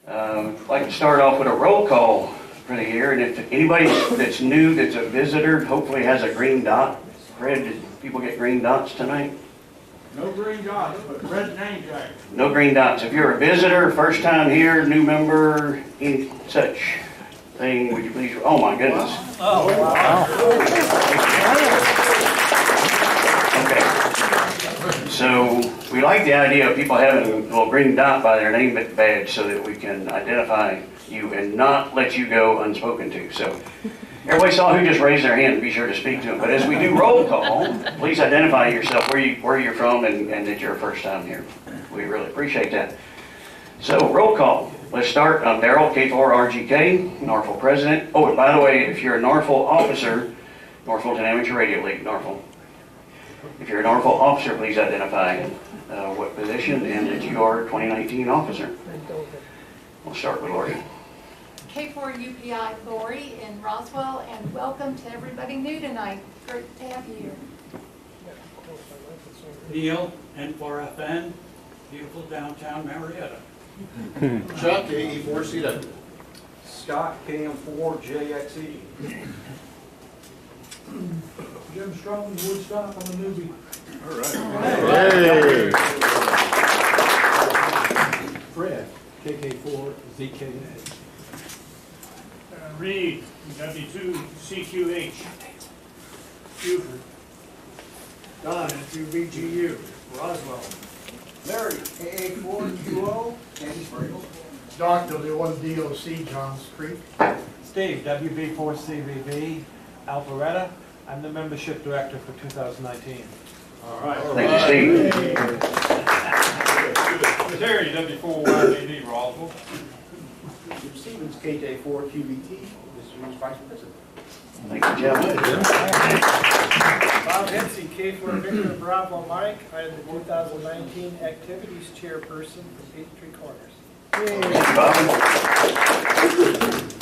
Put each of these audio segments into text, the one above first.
I'd like to start off with a roll call for the year, and if anybody that's new, that's a visitor, hopefully has a green dot. Fred, did people get green dots tonight? No green dots, but red name tag. No green dots. If you're a visitor, first time here, new member, any such thing, would you please, oh my goodness. Oh, wow. Okay. So we like the idea of people having a little green dot by their name badge so that we can identify you and not let you go unspoken to. So everybody saw who just raised their hand, be sure to speak to them. But as we do roll call, please identify yourself, where you're from, and that you're a first time here. We really appreciate that. So roll call. Let's start. Daryl, K4RGK, Norfolk President. Oh, and by the way, if you're a Norfolk officer, Norfolk Amateur Radio League, Norfolk. If you're a Norfolk officer, please identify what position and that you are a 2019 officer. We'll start with Lori. K4UPI Lori in Roswell, and welcome to everybody new tonight. Great to have you here. Neil, N4FN, beautiful downtown Marietta. Chuck, AE4CW. Scott, KM4JXE. Jim Strong, Woodstock, I'm a newbie. All right. Hey. Fred, KK4ZKA. Reed, W2CQH. Buford. Don, N2BGU, Roswell. Larry, AA4QO, Candy Springs. Doc, W1DOC, Johns Creek. Steve, WB4CVB, Alpharetta. I'm the membership director for 2019. All right. Thank you, Steve. Terry, W4YBD, Roswell. Jim Stevens, KJ4QBT, District Vice President. Thank you, gentlemen. Bob Hensey, K4 Victor Bravo Mike. I am the 2019 Activities Chairperson for Peachtree Corners. Thank you, Bob.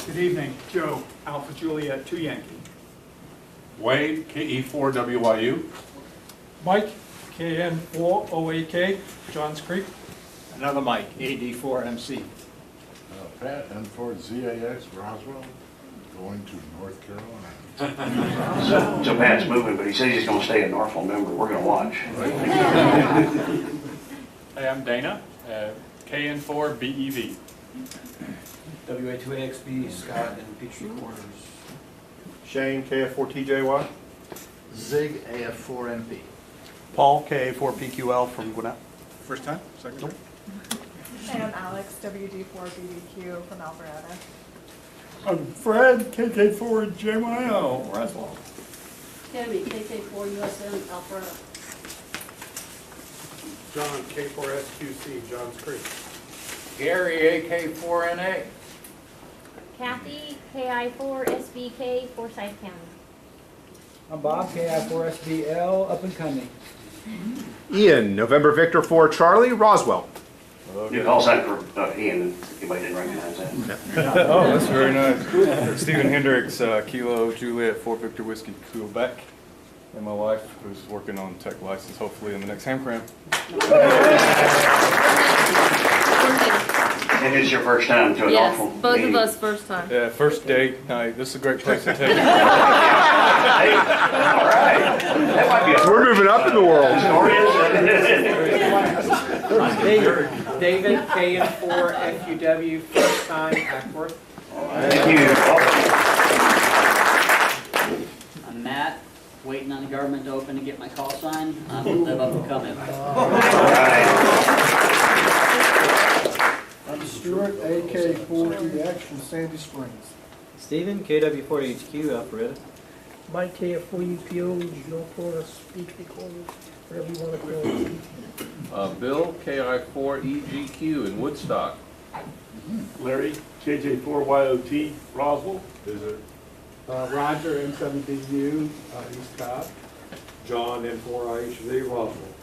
Good evening, Joe, Alpha Juliet 2 Yankee. Wade, KE4WYU. Mike, KN4OAK, Johns Creek. Another Mike, AD4MC. Pat, N4ZAX, Roswell, going to North Carolina. So Pat's moving, but he says he's going to stay a Norfolk member. We're going to watch. Hey, I'm Dana, KN4BEV. WA2AXB, Scott, and Peachtree Corners. Shane, KF4TJY. Zig, AF4MP. Paul, KA4PQL from Gwinnett. First time? Second time? And I'm Alex, WD4BBQ from Alpharetta. I'm Fred, KK4JMIL, Roswell. Debbie, KK4USM, Alpharetta. John, K4SQC, Johns Creek. Gary, AK4NA. Kathy, KI4SBK, Forsyth County. I'm Bob, KI4SBL, up and coming. Ian, November Victor 4 Charlie, Roswell. New call sign for Ian. Anybody didn't recognize that? Oh, that's very nice. Stephen Hendricks, Kilo Juliet 4 Victor Whiskey, Quebec. And my wife, who's working on tech license, hopefully in the next ham cram. And it's your first time to an Yes, Norfolk both meeting. of us first time. Yeah, first date night. This is a great place to take it. Hey, all right. That might be a We're moving up in the world. David, KM4FUW, first time, Ackworth. Thank you. I'm Matt, waiting on the government to open to get my call sign. I will live up and come in. All right. I'm Stuart, AK4EX from Sandy Springs. Stephen, KW4HQ, Alpharetta. Mike, KF4UPO, North Florida, Peachtree Corners, whatever you want to call it. Bill, KI4EGQ in Woodstock. Larry, KJ4YOT, Roswell. Roger, M7BU, East Cobb. John, N4IHV, Roswell.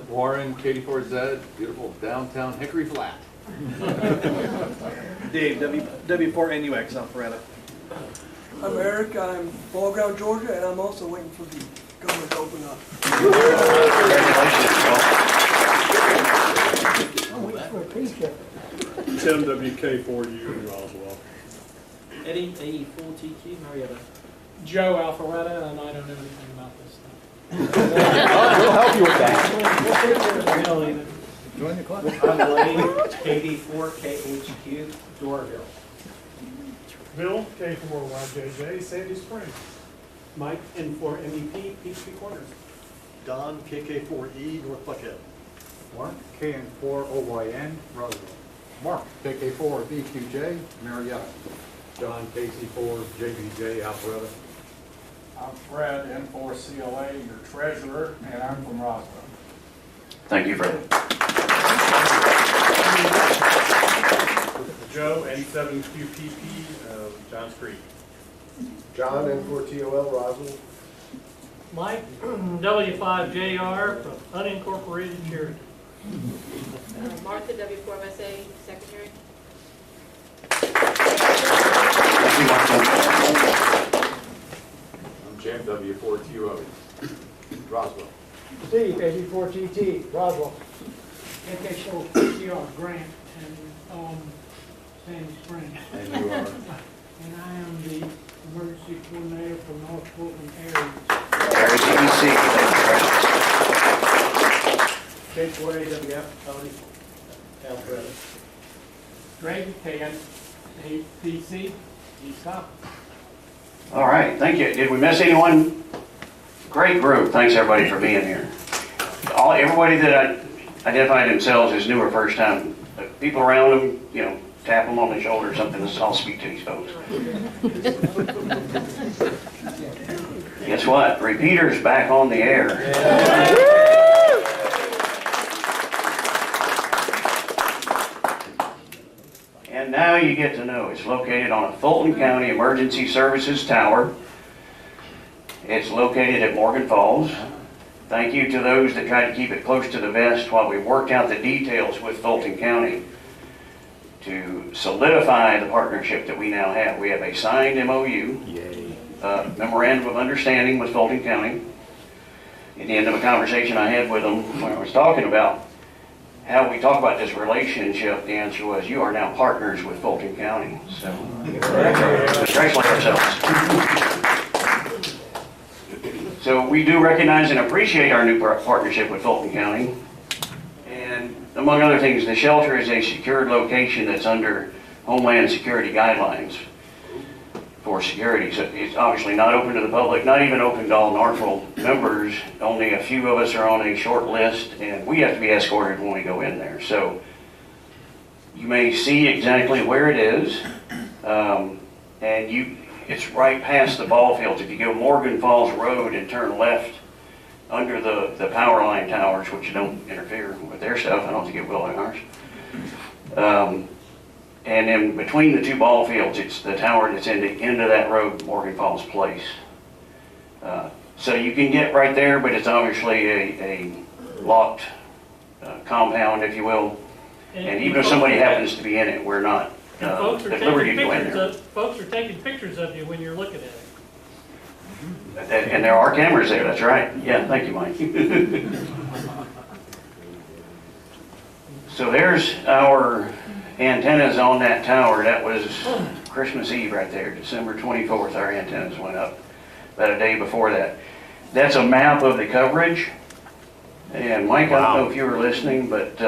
Warren, KD4Z, beautiful downtown Hickory Flat. Dave, W4NUX, Alpharetta. I'm Eric, I'm Ball Ground, Georgia, and I'm also waiting for the government to open up. Congratulations, Bill. I'm waiting for a paycheck. Tim, WK4U in Roswell. Eddie, AE4TQ, Marietta. Joe Alpharetta, and I don't know anything about this stuff. We'll help you with that. Join the club. I'm Lane, KD4KHQ, Doraville. Bill, K4YJJ, Sandy Springs. Mike, N4MEP, Peachtree Corners. Don, KK4E, North Buckhead. Mark, KN4OYN, Roswell. Mark, KK4BQJ, Marietta. John, KC4JBJ, Alpharetta. I'm Fred, N4CLA, your treasurer, and I'm from Roswell. Thank you, Fred. Joe, N7QPP, Johns Creek. John, N4TOL, Roswell. Mike, W5JR from unincorporated Sheridan. Martha, W4MSA, secretary. I'm Jim, W4TO, Roswell. Steve, KG4TT, Roswell. KK4CR, Grant, and Sandy Springs. And you are? And I am the emergency coordinator for North Portland area. Area TBC, K4AWF, Tony, Alpharetta. Greg, KN8PC, East Top. all right, thank you. Did we miss anyone? Great group, thanks everybody for being here. Everybody that identified themselves as new or first time, people around them, tap them on the shoulder or something, I'll speak to these folks. Guess what? Repeaters back on the air. And now you get to know it's located on a Fulton County Emergency Services Tower. It's located at Morgan Falls. Thank you to those that tried to keep it close to the vest while we worked out the details with Fulton County to solidify the partnership that we now have. We have a signed MOU, memorandum of understanding with Fulton County. At the end of a conversation I had with them when I was talking about how we talk about this relationship, the answer was, you are now partners with Fulton County. So, congratulate ourselves. So we do recognize and appreciate our new partnership with Fulton County. And among other things, the shelter is a secured location that's under Homeland Security guidelines for security. So it's obviously not open to the public, not even open to all NFARL members. Only a few of us are on a short list, and we have to be escorted when we go in there. So you may see exactly where it is, and it's right past the ball fields. If you go Morgan Falls Road and turn left under the power line towers, which don't interfere with their stuff, I don't think it will in ours. And then between the two ball fields, it's the tower that's in the end of that road, Morgan Falls Place. So you can get right there, but it's obviously a locked compound, if you will. And even if somebody happens to be in it, we're not Folks are at liberty taking to go in pictures there. folks are taking pictures of you when you're looking at it. And there are cameras there, that's right. Yeah, thank you, Mike. So there's our antennas on that tower. That was Christmas Eve right there, December 24th, our antennas went up. About a day before that. That's a map of the coverage. And Mike, I don't know if you were listening, but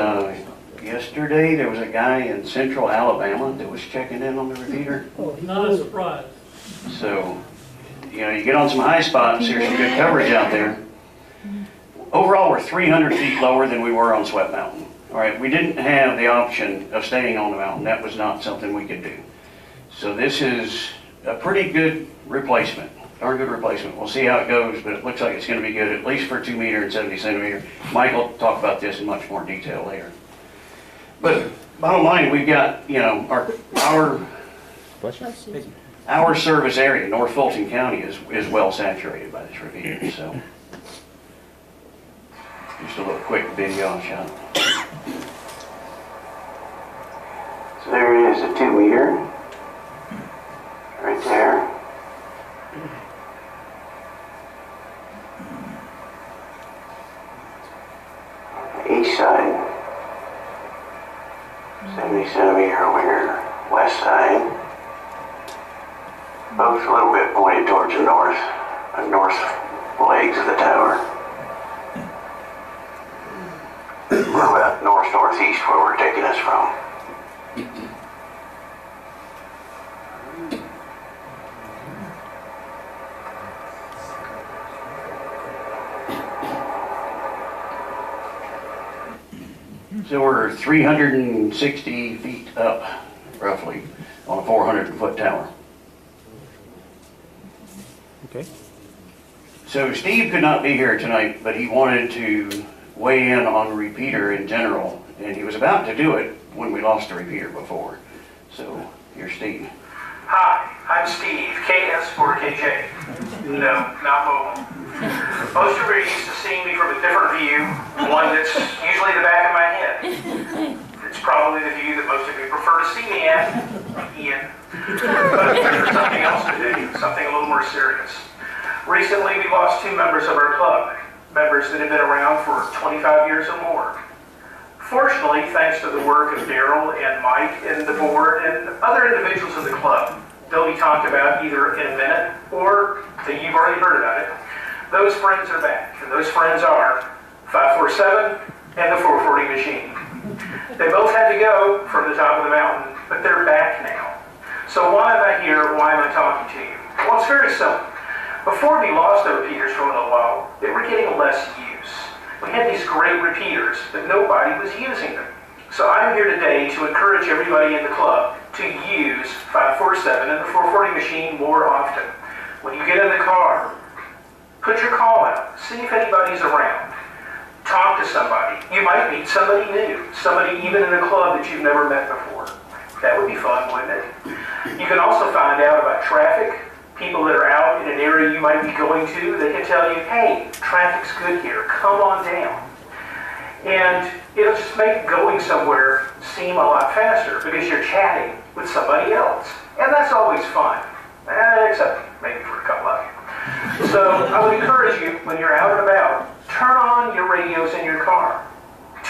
yesterday there was a guy in central Alabama that was checking in on the repeater. Not a surprise. So, you get on some high spots, there's some good coverage out there. Overall, we're 300 feet lower than we were on Sweat Mountain. All right, we didn't have the option of staying on the mountain. That was not something we could do. So this is a pretty good replacement, darn good replacement. We'll see how it goes, but it looks like it's going to be good, at least for 2 meter and 70 centimeter. Mike will talk about this in much more detail later. But bottom line, we've got, our service area, North Fulton County, is well saturated by this repeater. So just a little quick video shot. So there it is, a 2 meter, right there. Each side. 70-centimeter over here, west side. Both a little bit pointed towards the north legs of the tower. We're about north-northeast where we're taking us from. So we're 360 feet up, roughly, on a 400-foot tower. Okay. So Steve could not be here tonight, but he wanted to weigh in on repeater in general, and he was about to do it when we lost the repeater before. So here's Steve. Hi, I'm Steve, KS4KJ. No, not mobile. Most of you are used to seeing me from a different view, one that's usually the back of my head. It's probably the view that most of you prefer to see me at, Ian. But there's something else today, something a little more serious. Recently, we lost 2 members of our club, members that have been around for 25 years or more. Fortunately, thanks to the work of Daryl and Mike and the board and other individuals in the club, they'll be talked about either in a minute or that you've already heard about it. Those friends are back, and those friends are 547 and the 440 machine. They both had to go from the top of the mountain, but they're back now. So why am I here? Why am I talking to you? Well, it's very simple. Before we lost the repeaters for a little while, they were getting less use. We had these great repeaters, but nobody was using them. So I'm here today to encourage everybody in the club to use 547 and the 440 machine more often. When you get in the car, put your call out. See if anybody's around. Talk to somebody. You might meet somebody new, somebody even in a club that you've never met before. That would be fun, wouldn't it? You can also find out about traffic. People that are out in an area you might be going to, they can tell you, hey, traffic's good here, come on down. And it'll just make going somewhere seem a lot faster because you're chatting with somebody else. And that's always fun, except maybe for a couple of you. So I would encourage you, when you're out and about, turn on your radios in your car.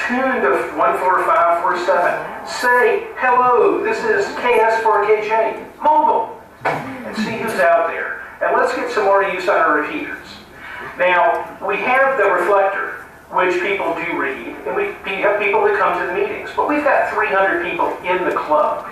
Tune to 14547. Say, hello, this is KS4KJ, mobile. And see who's out there. And let's get some more use on our repeaters. Now, we have the reflector, which people do read, and we have people that come to the meetings. But we've got 300 people in the club.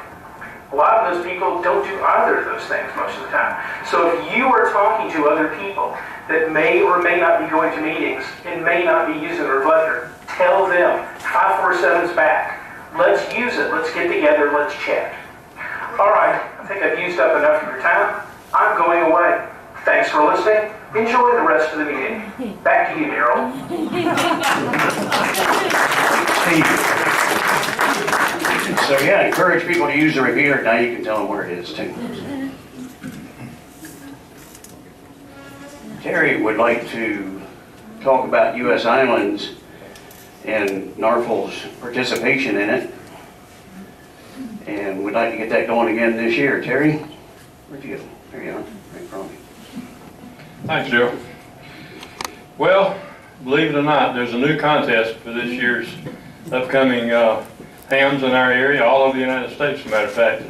A lot of those people don't do either of those things most of the time. So if you are talking to other people that may or may not be going to meetings and may not be using the reflector, tell them 547's back. Let's use it. Let's get together. Let's chat. All right. I think I've used up enough of your time. I'm going away. Thanks for listening. Enjoy the rest of the meeting. Back to you, Daryl. So yeah, encourage people to use the repeater. Now you can tell them where it is too. Terry would like to talk about U.S. Islands and NFARL's participation in it. And we'd like to get that going again this year. Terry, where'd you go? There you are, right in front of me. Thanks, Joe. Well, believe it or not, there's a new contest for this year's upcoming hams in our area, all over the United States, as a matter of fact.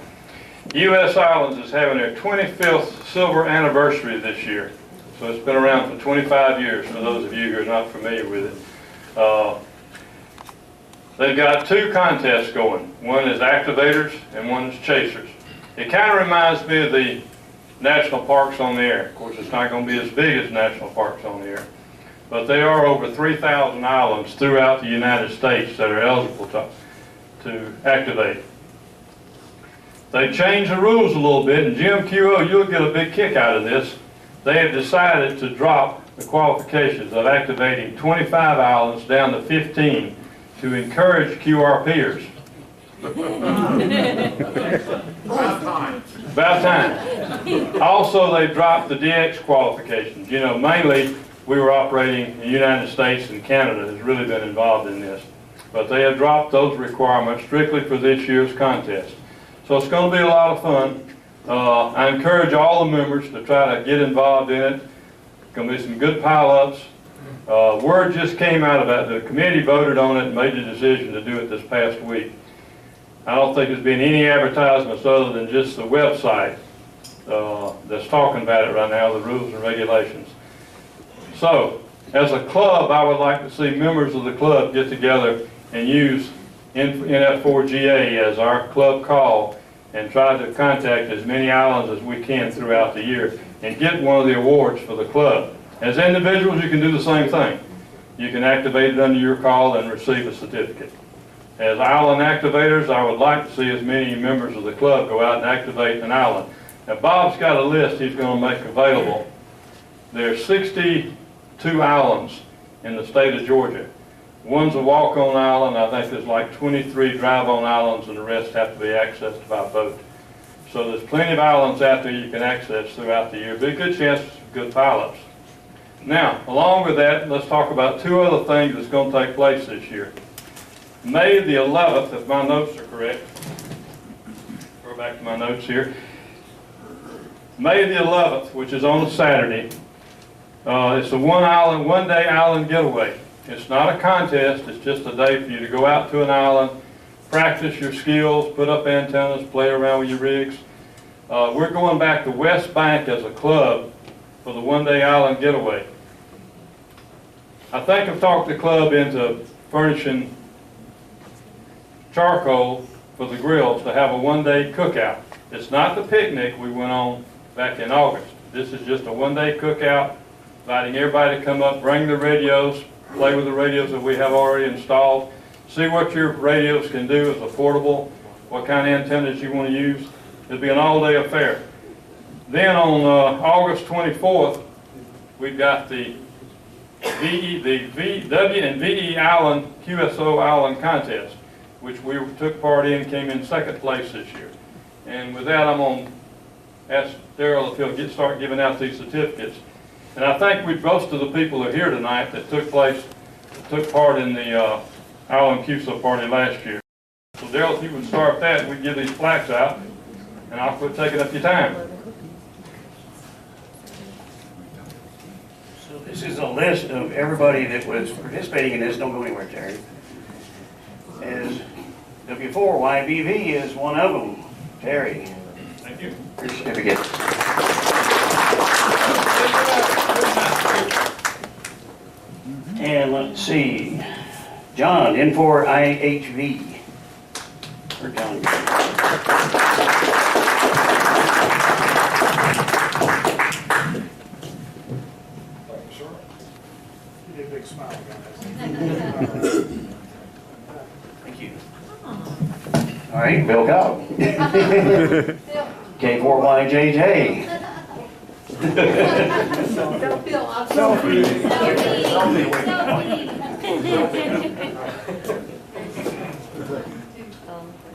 U.S. Islands is having their 25th silver anniversary this year. So it's been around for 25 years, for those of you who are not familiar with it. They've got 2 contests going. One is activators and one is chasers. It kind of reminds me of the national parks on the air. Of course, it's not going to be as big as national parks on the air. But there are over 3,000 islands throughout the United States that are eligible to activate. They changed the rules a little bit, and Jim QO, you'll get a big kick out of this. They have decided to drop the qualifications of activating 25 islands down to 15 to encourage QRPers. About time. Also, they dropped the DX qualifications. You know, mainly we were operating in the United States, and Canada has really been involved in this. But they have dropped those requirements strictly for this year's contest. So it's going to be a lot of fun. I encourage all the members to try to get involved in it. It's going to be some good pile-ups. Word just came out about it. The committee voted on it and made the decision to do it this past week. I don't think there's been any advertisements other than just the website that's talking about it right now, the rules and regulations. So, as a club, I would like to see members of the club get together and use NF4GA as our club call and try to contact as many islands as we can throughout the year and get one of the awards for the club. As individuals, you can do the same thing. You can activate it under your call and receive a certificate. As island activators, I would like to see as many members of the club go out and activate an island. Now, Bob's got a list he's going to make available. There are 62 islands in the state of Georgia. One's a walk-on island. I think there's like 23 drive-on islands, and the rest have to be accessed by boat. So there's plenty of islands out there you can access throughout the year. Be a good chance for some good pilots. Now, along with that, let's talk about two other things that's going to take place this year. May the 11th, if my notes are correct, go back to my notes here. May the 11th, which is on a Saturday, it's a one-day island getaway. It's not a contest, it's just a day for you to go out to an island, practice your skills, put up antennas, play around with your rigs. We're going back to West Bank as a club for the one-day island getaway. I think I've talked the club into furnishing charcoal for the grills to have a one-day cookout. It's not the picnic we went on back in August. This is just a one-day cookout, inviting everybody to come up, bring the radios, play with the radios that we have already installed, see what your radios can do as a portable, what kind of antennas you want to use. It'll be an all-day affair. Then on August 24th, we've got the W and VE Island QSO Island contest, which we took part in, came in second place this year. And with that, I'm going to ask Daryl if he'll start giving out these certificates. And I think most of the people are here tonight that took part in the Island QSO party last year. So Daryl, if you would start that, we'd give these plaques out, and I'll quit taking up your time. So this is a list of everybody that was participating in this. Don't go anywhere, Terry. As W4YBV is one of them. Terry. Thank you. Your certificate. And let's see. John, N4IHV. Where'd John go? You did a big smile, guys. Thank you. All right, Bill Cobb. K4YJJ. Don't feel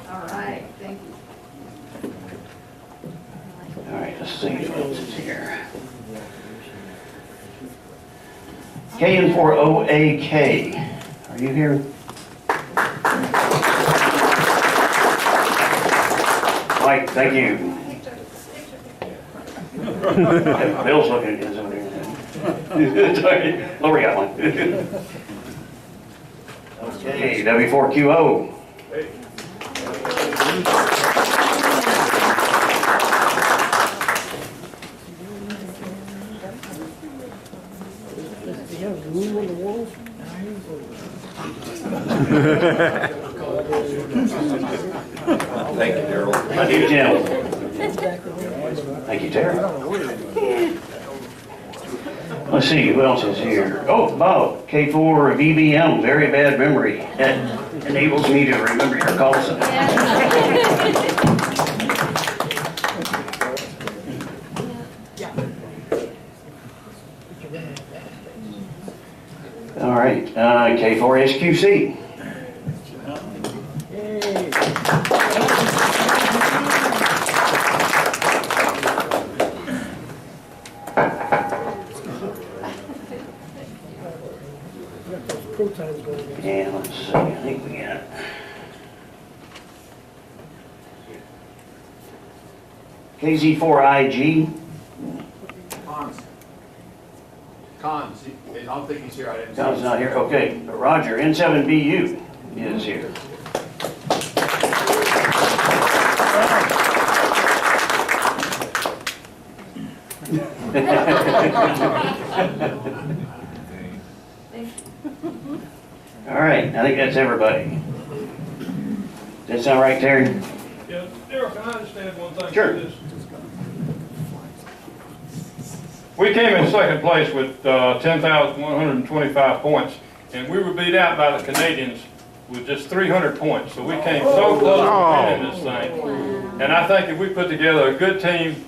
All right, thank you. All right, let's see what else is here. KN4OAK. Are you here? Mike, thank you. Bill's looking at his over there. Sorry, Lori got one. Okay, W4QO. You have room on the walls? Thank you, Daryl. Thank you, Jim. Thank you, Terry. Let's see, who else is here? Oh, Bob, K4 VBM, very bad memory. That enables me to remember your call sign. All right, K4SQC. And let's see, I think we got KZ4IG. Cons, I don't think he's here. I didn't see John's him. not here, okay. But Roger, N7BU is here. All right, I think that's everybody. Does that sound right, Terry? Yeah, Daryl, can I just add one thing? Sure. to this? We came in second place with 10,125 points, and we were beat out by the Canadians with just 300 points. So we came so close to winning this thing. And I think if we put together a good team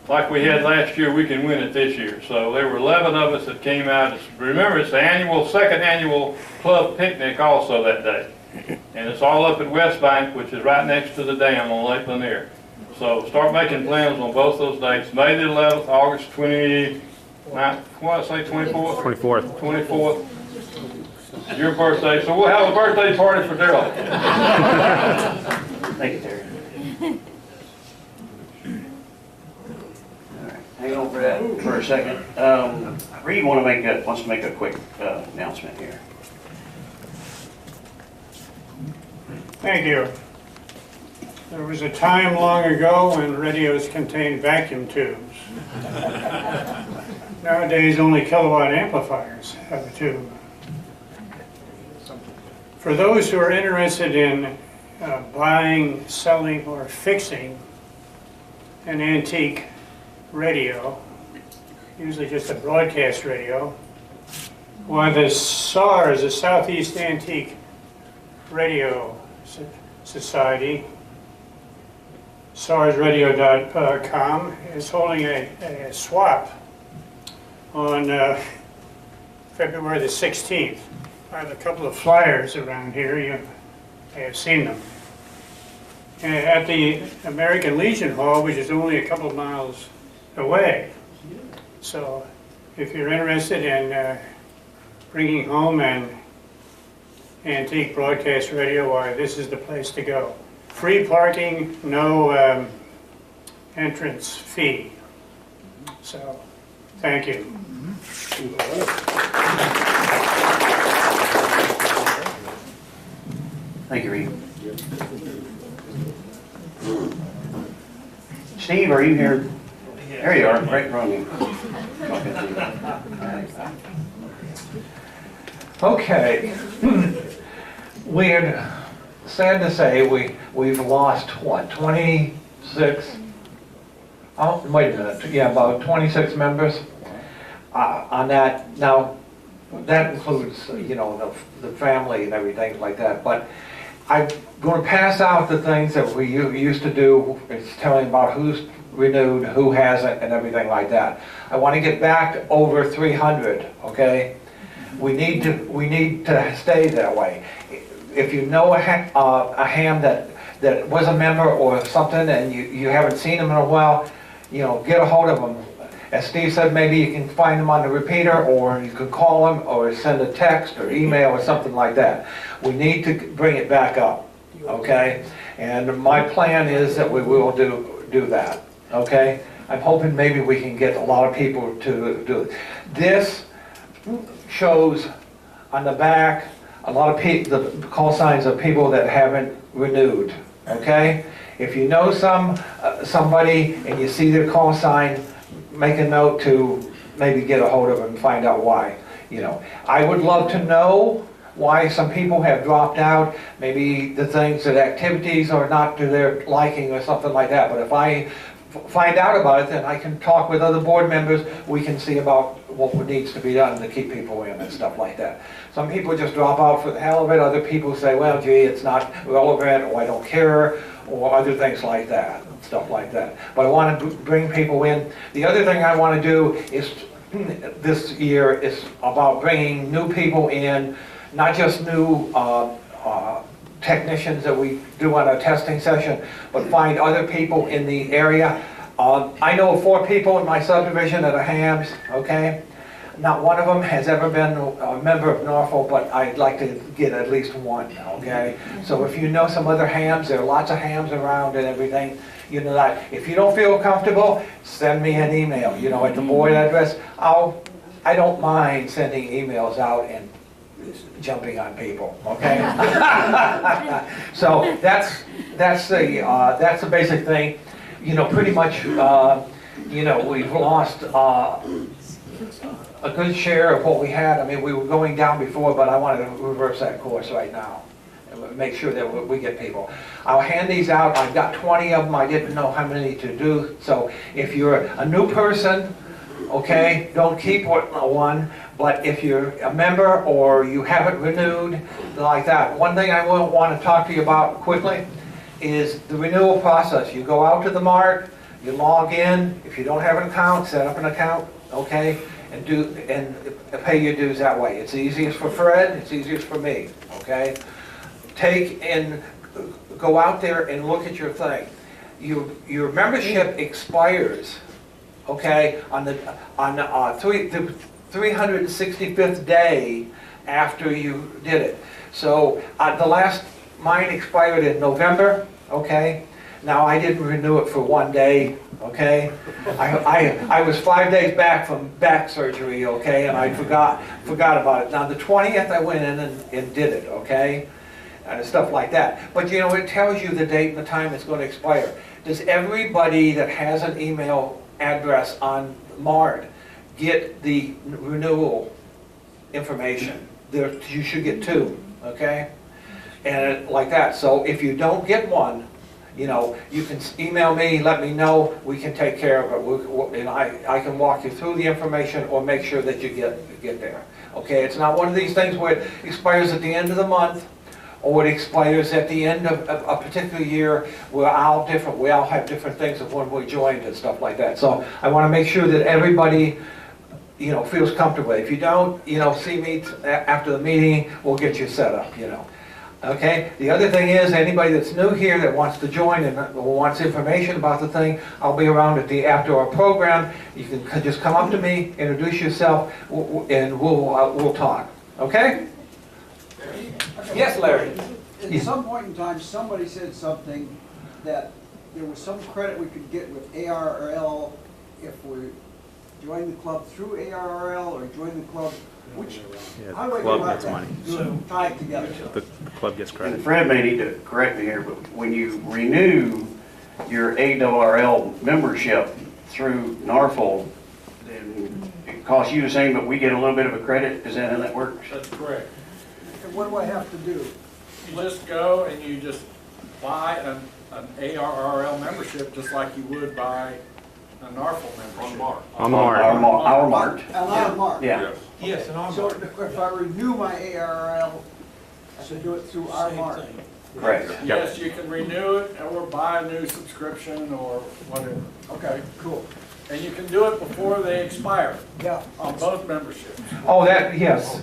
like we had last year, we can win it this year. So there were 11 of us that came out. Remember, it's the second annual club picnic also that day. And it's all up at West Bank, which is right next to the dam on Lake Lanier. So start making plans on both those dates. May the 11th, August 29th, what did I say, 24th? 24th. 24th. Your birthday, so we'll have a birthday party for Daryl. Thank you, Terry. All right, hang on for that for a second. Reed wants to make a quick announcement here. Thank you. There was a time long ago when radios contained vacuum tubes. Nowadays, only kilowatt amplifiers have a tube. For those who are interested in buying, selling, or fixing an antique radio, usually just a broadcast radio, why the SARS, the Southeast Antique Radio Society, SARSradio.com, is holding a swap on February the 16th. I have a couple of flyers around here. You may have seen them. At the American Legion Hall, which is only a couple of miles away. So if you're interested in bringing home an antique broadcast radio, why, this is the place to go. Free parking, no entrance fee. So, thank you. Thank you, Reed. Steve, are you here? There you are, right in front of you. Okay. We're sad to say we've lost what, 26? Oh, wait a minute. Yeah, about 26 members on that. Now, that includes, you know, the family and everything like that. But I'm going to pass out the things that we used to do. It's telling about who's renewed, who hasn't, and everything like that. I want to get back to over 300. Okay. We need to stay that way. If you know a ham that was a member or something and you haven't seen them in a while, you know, get a hold of them. As Steve said, maybe you can find them on the repeater, or you can call them or send a text or email or something like that. We need to bring it back up, okay? And my plan is that we will do that, okay? I'm hoping maybe we can get a lot of people to do it. This shows on the back a lot of the call signs of people that haven't renewed, okay? If you know somebody and you see their call sign, make a note to maybe get a hold of them and find out why. You know, I would love to know why some people have dropped out. Maybe the things that activities are not to their liking or something like that. But if I find out about it, then I can talk with other board members. We can see about what needs to be done to keep people in and stuff like that. Some people just drop out for the hell of it. Other people say, well, gee, it's not relevant, or I don't care, or other things like that, stuff like that. But I want to bring people in. The other thing I want to do is, this year, is about bringing new people in, not just new technicians that we do on a testing session, but find other people in the area. I know 4 people in my subdivision that are hams, okay? Not one of them has ever been a member of Norfolk, but I'd like to get at least one, okay? So if you know some other hams, there are lots of hams around and everything, you know that. If you don't feel comfortable, send me an email, you know, at the board address. I don't mind sending emails out and jumping on people, okay? So that's the basic thing. You know, pretty much, you know, we've lost a good share of what we had. I mean, we were going down before, but I wanted to reverse that course right now and make sure that we get people. I'll hand these out. I've got 20 of them. I didn't know how many to do. So if you're a new person, okay, don't keep one. But if you're a member or you haven't renewed, like that. One thing I will want to talk to you about quickly is the renewal process. You go out to the Mart, you log in. If you don't have an account, set up an account, okay, and pay your dues that way. It's easiest for Fred, it's easiest for me, okay? Go out there and look at your thing. Your membership expires, okay, on the 365th day after you did it. So mine expired in November, okay? Now, I didn't renew it for 1 day, okay? I was 5 days back from back surgery, okay, and I forgot about it. Now, the 20th, I went in and did it, okay? And stuff like that. But, you know, it tells you the date and the time it's going to expire. Does everybody that has an email address on MARD get the renewal information? You should get 2, okay? And like that. So if you don't get one, you know, you can email me, let me know, we can take care of it. And I can walk you through the information or make sure that you get there. Okay, it's not one of these things where it expires at the end of the month or it expires at the end of a particular year. We're all different. We all have different things of when we joined and stuff like that. So I want to make sure that everybody, you know, feels comfortable. If you don't, you know, see me after the meeting, we'll get you set up, you know. Okay, the other thing is, anybody that's new here that wants to join and wants information about the thing, I'll be around after our program. You can just come up to me, introduce yourself, and we'll talk. Okay? Yes, Larry. At some point in time, somebody said something that there was some credit we could get with ARRL if we join the club through ARRL or join the club. How do I go about that? Tie it together. The club gets credit. And Fred may need to correct me here, but when you renew your ARRL membership through NFARL, then it costs you the same, but we get a little bit of a credit. Is that how that works? That's correct. And what do I have to do? You just go and you just buy an ARRL membership just like you would buy a NFARL membership. On the Mart. Our Mart. On our Mart. Yeah. Yes, and So if I renew my ARRL, I should do it through our Mart. Correct. Yes, you can renew it or buy a new subscription or whatever. Okay, cool. And you can do it before they expire. Yeah. On both memberships. Oh, yes.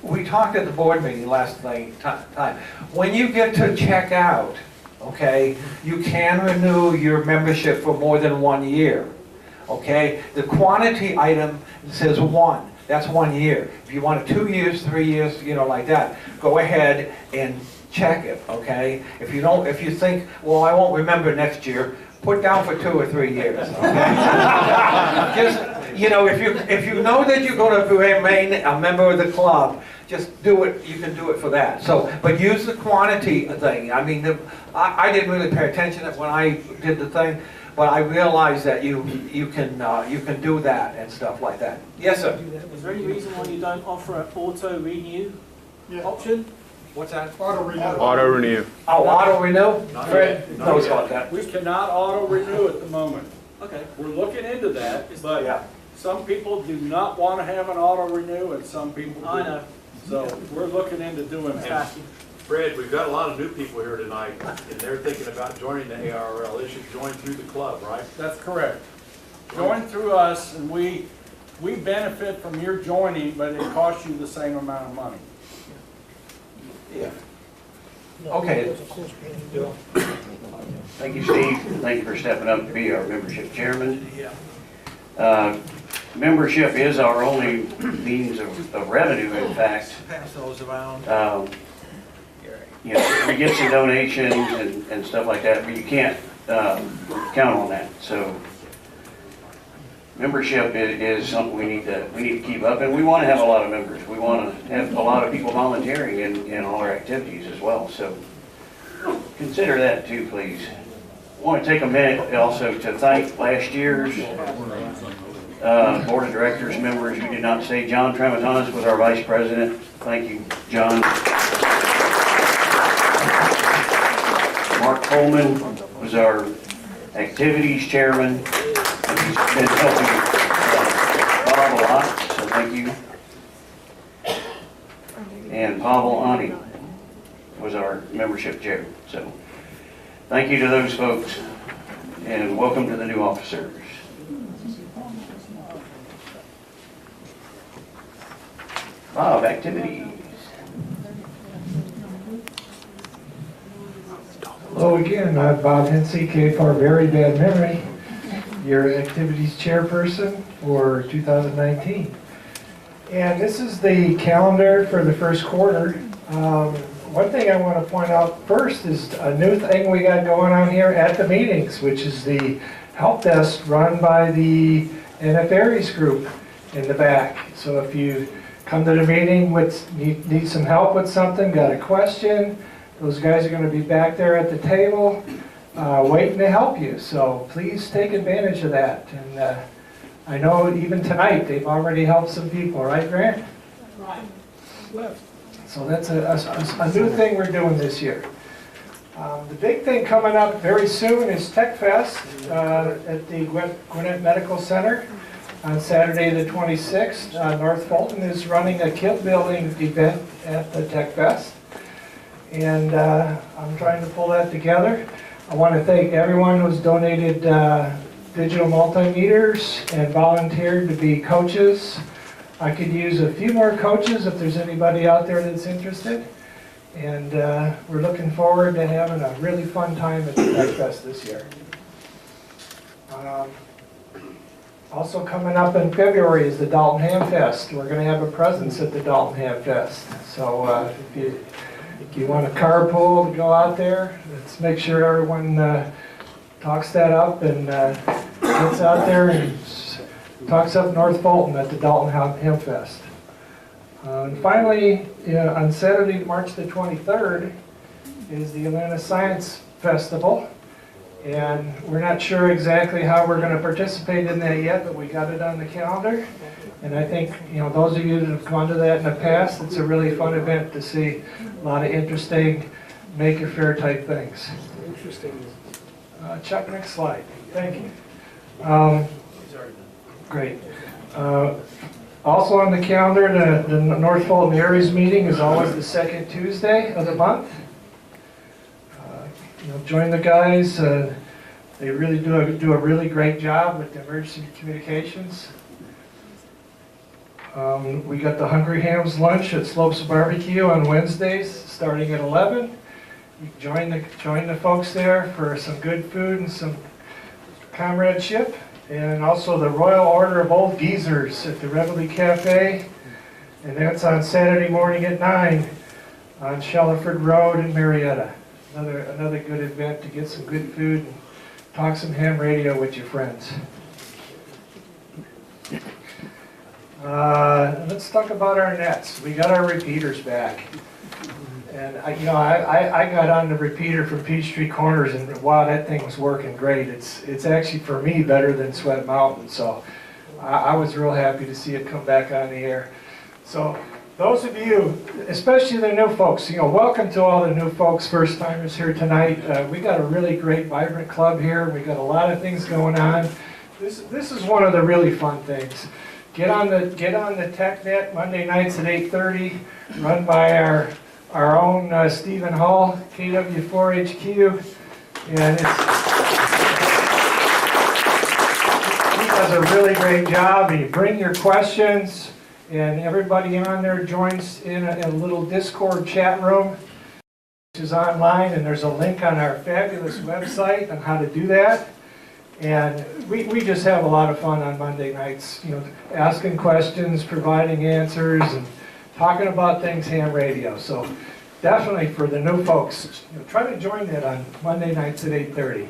We talked at the board meeting last time. When you get to check out, okay, you can renew your membership for more than 1 year. Okay, the quantity item says 1. That's 1 year. If you want it 2 years, 3 years, you know, like that, go ahead and check it. Okay. If you think, well, I won't remember next year, put down for 2 or 3 years. Okay. Just, you know, if you know that you're going to remain a member of the club, just do it. You can do it for that. So, but use the quantity thing. I mean, I didn't really pay attention to it when I did the thing. But I realize that you can do that and stuff like that. Yes, sir. Is there any reason why you don't offer an auto renew option? What's that? Auto renew. Auto renew. Oh, auto renew? Fred knows about that. We cannot auto renew at the moment. Okay. We're looking into that, but Yeah. some people do not want to have an auto renew and some people do. I know. So we're looking into doing that. Fred, we've got a lot of new people here tonight, and they're thinking about joining the ARRL. They should join through the club, right? That's correct. Join through us, and we benefit from your joining, but it costs you the same amount of money. Yeah. Okay. Thank you, Steve. Thank you for stepping up to be our membership chairman. Membership is our only means of revenue, in fact. Pass those around. You know, we get some donations and stuff like that, but you can't count on that. So membership is something we need to keep up, and we want to have a lot of members. We want to have a lot of people volunteering in all our activities as well. So consider that too, please. I want to take a minute also to thank last year's Board of Directors members who did not stay. John Tramatanis was our Vice President. Thank you, John. Mark Coleman was our Activities Chairman, and he's been helping Bob a lot, so thank you. And Pavel Ani was our membership chair. So thank you to those folks, and welcome to the new officers. Bob, activities. Hello again, I'm Bob Hensey, K4 Very Bad Memory, your activities chairperson for 2019. And this is the calendar for the first quarter. One thing I want to point out first is a new thing we got going on here at the meetings, which is the help desk run by the NFARL group in the back. So if you come to the meeting with need some help with something, got a question, those guys are going to be back there at the table waiting to help you. So please take advantage of that. And I know even tonight they've already helped some people, right, Grant? Right. So that's a new thing we're doing this year. The big thing coming up very soon is Tech Fest at the Gwinnett Medical Center on Saturday the 26th. North Fulton is running a kit building event at the Tech Fest. And I'm trying to pull that together. I want to thank everyone who's donated digital multimeters and volunteered to be coaches. I could use a few more coaches if there's anybody out there that's interested. And we're looking forward to having a really fun time at the Tech Fest this year. Also coming up in February is the Dalton Ham Fest. We're going to have a presence at the Dalton Ham Fest. So if you want a carpool to go out there, let's make sure everyone talks that up and gets out there and talks up North Fulton at the Dalton Ham Fest. And finally, on Saturday, March the 23rd, is the Atlanta Science Festival. And we're not sure exactly how we're going to participate in that yet, but we got it on the calendar. And I think, those of you that have gone to that in the past, it's a really fun event to see a lot of interesting maker fair type things. Interesting. Chuck, next slide. Thank you. Great. Also on the calendar, the North Fulton Aries meeting is always the second Tuesday of the month. Join the guys. They really do a really great job with the emergency communications. We got the Hungry Hams lunch at Slopes Barbecue on Wednesdays, starting at 11. You can join the folks there for some good food and some comradeship. And also the Royal Order of Old Geezers at the Reveille Cafe. And that's on Saturday morning at 9 on Shelliford Road in Marietta. Another good event to get some good food and talk some ham radio with your friends. Let's talk about our nets. We got our repeaters back. And I got on the repeater from Peachtree Corners, and wow, that thing was working great. It's actually for me better than Sweat Mountain, so I was real happy to see it come back on the air. So those of you, especially the new folks, welcome to all the new folks, first timers here tonight. We got a really great, vibrant club here. We got a lot of things going on. This is one of the really fun things. Get on the TechNet Monday nights at 8:30, run by our own Stephen Hall, KW4HQ, and he does a really great job. And you bring your questions, and everybody on there joins in a little Discord chat room, which is online, and there's a link on our fabulous website on how to do that. And we just have a lot of fun on Monday nights, asking questions, providing answers, and talking about things ham radio. So definitely for the new folks, try to join that on Monday nights at 8:30.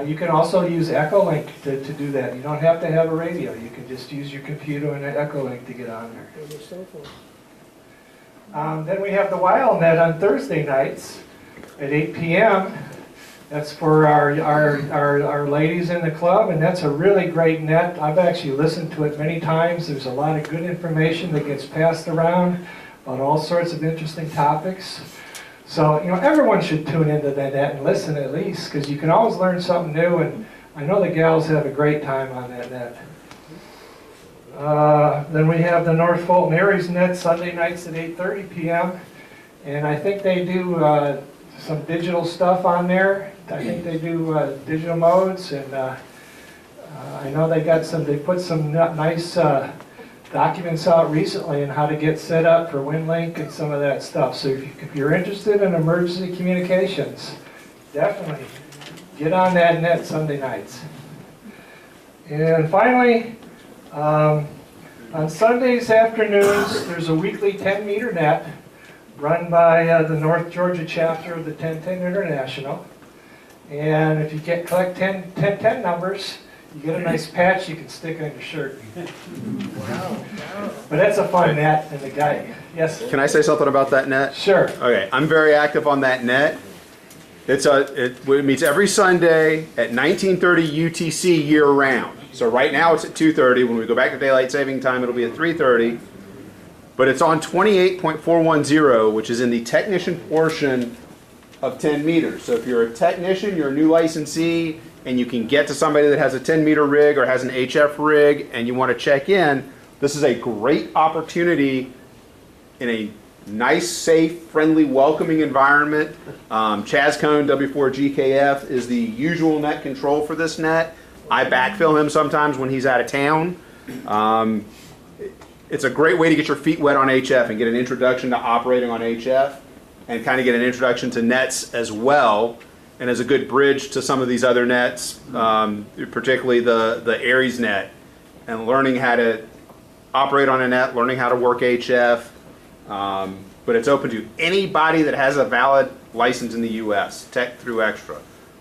You can also use Echolink to do that. You don't have to have a radio. You can just use your computer and an Echolink to get on there. Then we have the WildNet on Thursday nights at 8 p.m. That's for our ladies in the club, and that's a really great net. I've actually listened to it many times. There's a lot of good information that gets passed around on all sorts of interesting topics. So, everyone should tune into that net and listen at least, because you can always learn something new, and I know the gals have a great time on that net. Then we have the North Fulton Aries net Sunday nights at 8:30 p.m. And I think they do some digital stuff on there. I think they do digital modes, and I know they put some nice documents out recently on how to get set up for WinLink and some of that stuff. So if you're interested in emergency communications, definitely get on that net Sunday nights. And finally, on Sundays afternoons, there's a weekly 10-meter net run by the North Georgia chapter of the 1010 International. And if you collect 1010 numbers, you get a nice patch you can stick on your shirt. Wow. But that's a fun net, and the guy, yes? Can I say something about that net? Sure. Okay, I'm very active on that net. It meets every Sunday at 1930 UTC year-round. So right now it's at 2:30. When we go back to daylight saving time, it'll be at 3:30. But it's on 28.410, which is in the technician portion of 10 meters. So if you're a technician, you're a new licensee, and you can get to somebody that has a 10-meter rig or has an HF rig, and you want to check in, this is a great opportunity in a nice, safe, friendly, welcoming environment. Chaz Cone, W4GKF, is the usual net control for this net. I backfill him sometimes when he's out of town. It's a great way to get your feet wet on HF and get an introduction to operating on HF and kind of get an introduction to nets as well, and as a good bridge to some of these other nets, particularly the Aries net, and learning how to operate on a net, learning how to work HF. But it's open to anybody that has a valid license in the U.S., Tech through Extra.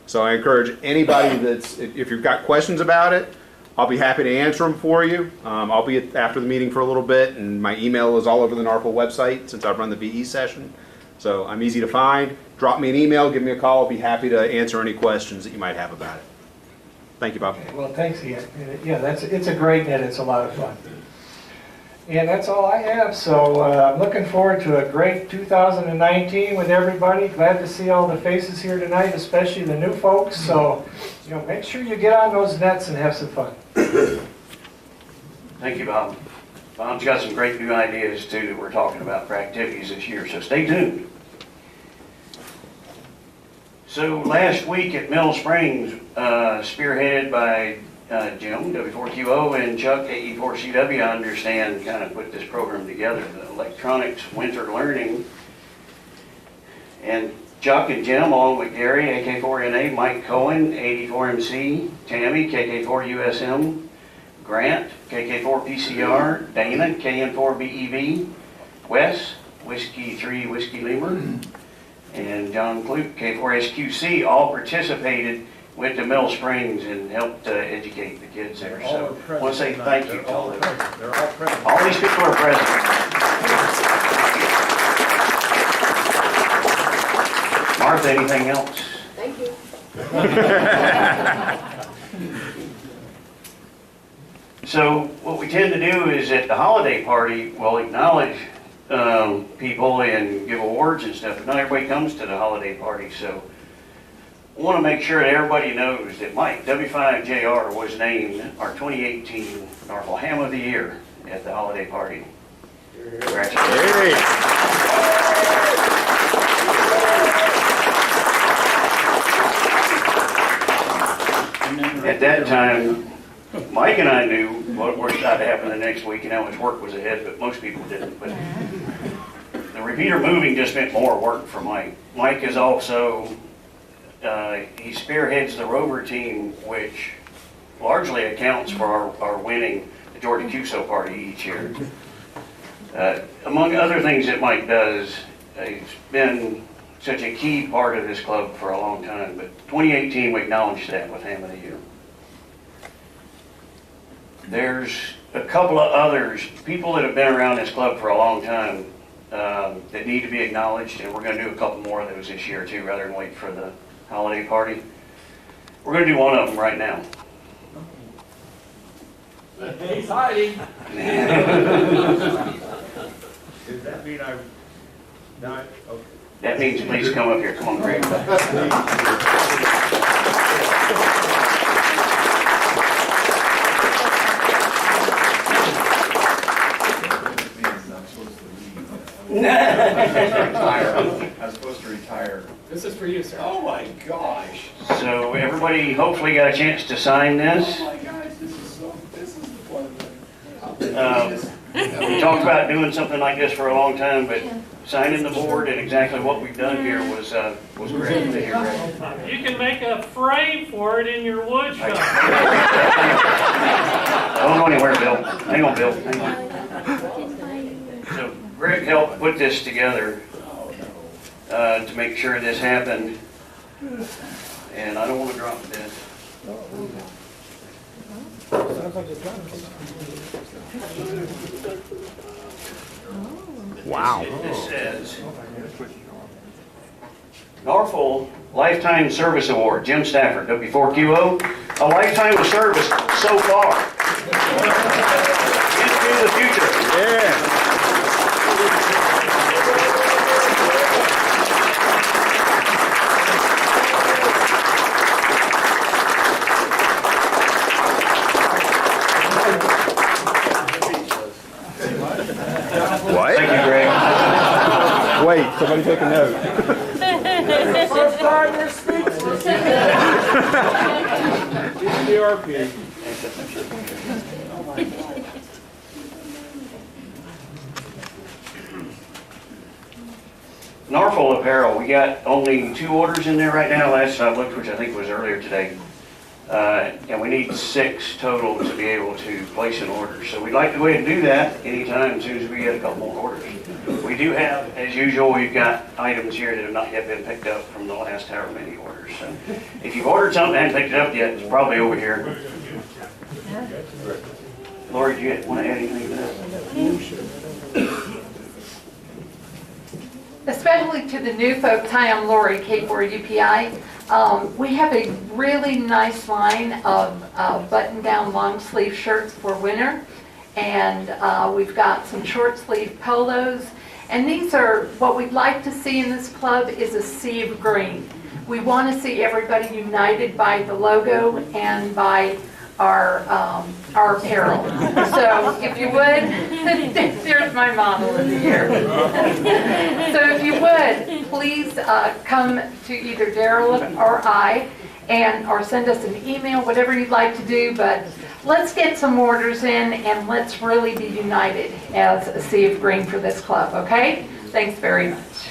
So I encourage anybody if you've got questions about it, I'll be happy to answer them for you. I'll be after the meeting for a little bit, and my email is all over the NFARL website since I've run the VE session. So I'm easy to find. Drop me an email, give me a call. I'll be happy to answer any questions that you might have about it. Thank you, Bob. Okay, well, thanks, Ian. Yeah, it's a great net. It's a lot of fun. And that's all I have. So I'm looking forward to a great 2019 with everybody. Glad to see all the faces here tonight, especially the new folks. So, make sure you get on those nets and have some fun. Thank you, Bob. Bob's got some great new ideas, too, that we're talking about for activities this year, so stay tuned. So last week at Mill Springs, spearheaded by Jim, W4QO, and Chuck, AE4CW, I understand, kind of put this program together, the Electronics Winter Learning. And Chuck and Jim, along with Gary, AK4NA, Mike Cohen, 84MC, Tammy, KK4USM, Grant, KK4PCR, Dana, KN4BEB, Wes, Whiskey 3 Whiskey Lemur, and John Kluke, K4SQC, all participated with the Mill Springs and helped educate the kids there. So I want to say thank you to all of them. They're all present. All these people are present. Martha, anything else? Thank you. So what we tend to do is at the holiday party, we'll acknowledge people and give awards and stuff, but not everybody comes to the holiday party. So I want to make sure that everybody knows that Mike, W5JR, was named our 2018 NFARL Ham of the Year at the holiday party. Congratulations. At that time, Mike and I knew what was about to happen the next week and how much work was ahead, but most people didn't. But the repeater moving just meant more work for Mike. Mike is also, he spearheads the rover team, which largely accounts for our winning the Georgia QSO party each year. Among other things that Mike does, he's been such a key part of this club for a long time, but 2018 we acknowledged that with Ham of the Year. There's a couple of others, people that have been around this club for a long time that need to be acknowledged, and we're going to do a couple more of those this year too, rather than wait for the holiday party. We're gonna do one of them right now. He's hiding. Does that mean I'm not, okay. That means please come up here. Come on, Greg. I was supposed to retire. This is for you, sir. Oh my gosh. So everybody hopefully got a chance to sign this. Oh my gosh, this is the fun thing. We talked about doing something like this for a long time, but signing the board and exactly what we've done here was great to hear, Greg. You can make a frame for it in your wood shop. Don't go anywhere, Bill. Hang on, Bill. Hang on. So Greg helped put this together to make sure this happened. And I don't want to drop this. Wow. This says, NFARL Lifetime Service Award, Jim Stafford, W4QO, a lifetime of service so far. Into the future. Yeah. What? Thank you, Greg. Wait, somebody take a note. First time you're speechless. DRP. NFARL apparel, we got only 2 orders in there right now. Last I looked, which I think was earlier today. And we need 6 total to be able to place an order. So we'd like to go ahead and do that anytime as soon as we get a couple more orders. We do have, as usual, we've got items here that have not yet been picked up from the last however many orders. So if you've ordered something and haven't picked it up yet, it's probably over here. Lori, do you want to add anything to that? Especially to the new folks, hi, I'm Lori, K4UPI. We have a really nice line of button-down long sleeve shirts for winter, and we've got some short sleeve polos, and these are, what we'd like to see in this club is a sea of green. We want to see everybody united by the logo and by our apparel. So if you would, there's my model in the year. So if you would, please come to either Daryl or I, or send us an email, whatever you'd like to do, but let's get some orders in and let's really be united as a sea of green for this club, okay? Thanks very much.